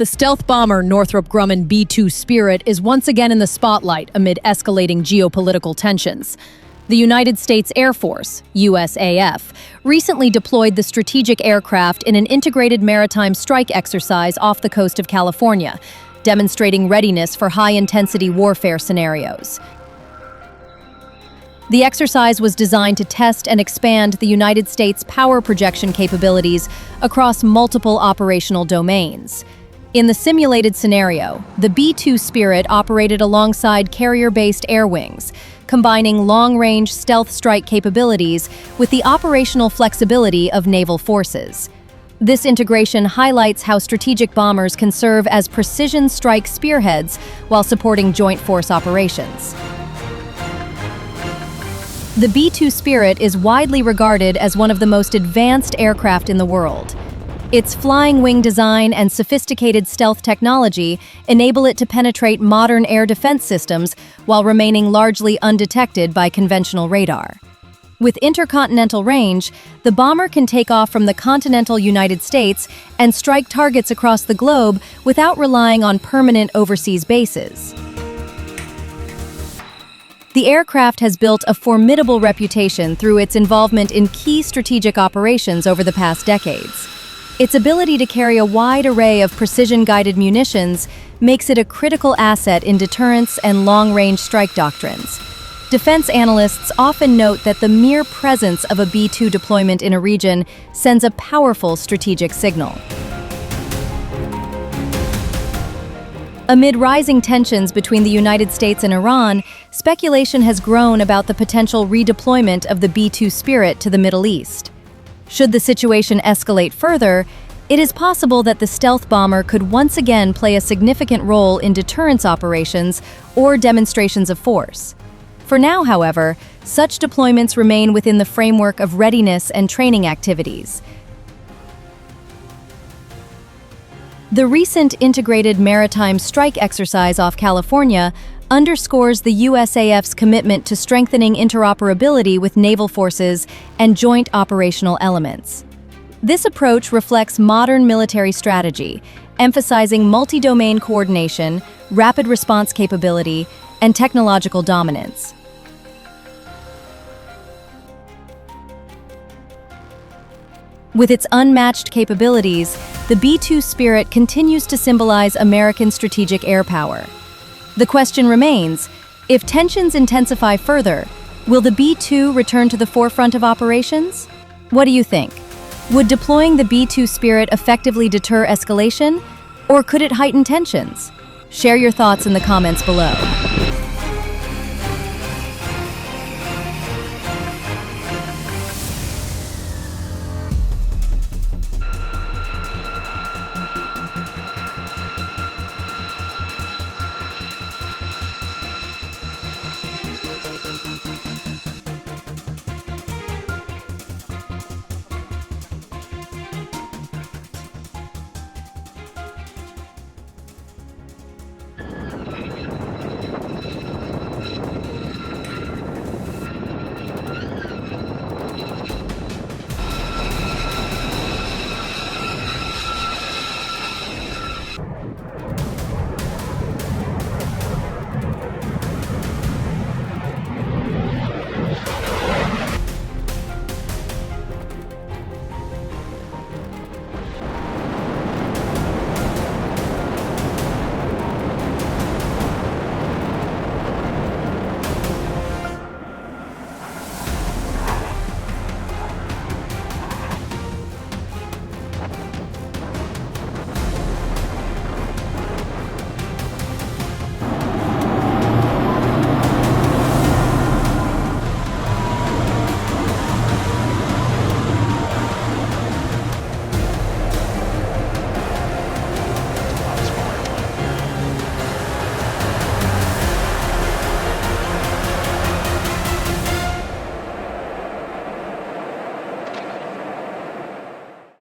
The stealth bomber Northrop Grumman B-2 Spirit is once again in the spotlight amid escalating geopolitical tensions. The United States Air Force, USAF, recently deployed the strategic aircraft in an integrated maritime strike exercise off the coast of California, demonstrating readiness for high-intensity warfare scenarios. The exercise was designed to test and expand the United States' power projection capabilities across multiple operational domains. In the simulated scenario, the B-2 Spirit operated alongside carrier-based air wings, combining long-range stealth strike capabilities with the operational flexibility of naval forces. This integration highlights how strategic bombers can serve as precision strike spearheads while supporting joint force operations. The B-2 Spirit is widely regarded as one of the most advanced aircraft in the world. Its flying wing design and sophisticated stealth technology enable it to penetrate modern air defense systems while remaining largely undetected by conventional radar. With intercontinental range, the bomber can take off from the continental United States and strike targets across the globe without relying on permanent overseas bases. The aircraft has built a formidable reputation through its involvement in key strategic operations over the past decades. Its ability to carry a wide array of precision-guided munitions makes it a critical asset in deterrence and long-range strike doctrines. Defense analysts often note that the mere presence of a B-2 deployment in a region sends a powerful strategic signal. Amid rising tensions between the United States and Iran, speculation has grown about the potential redeployment of the B-2 Spirit to the Middle East. Should the situation escalate further, it is possible that the stealth bomber could once again play a significant role in deterrence operations or demonstrations of force. For now, however, such deployments remain within the framework of readiness and training activities. The recent integrated maritime strike exercise off California underscores the USAF's commitment to strengthening interoperability with naval forces and joint operational elements. This approach reflects modern military strategy, emphasizing multi-domain coordination, rapid response capability, and technological dominance. With its unmatched capabilities, the B-2 Spirit continues to symbolize American strategic air power. The question remains, if tensions intensify further, will the B-2 return to the forefront of operations? What do you think? Would deploying the B-2 Spirit effectively deter escalation, or could it heighten tensions? Share your thoughts in the comments below.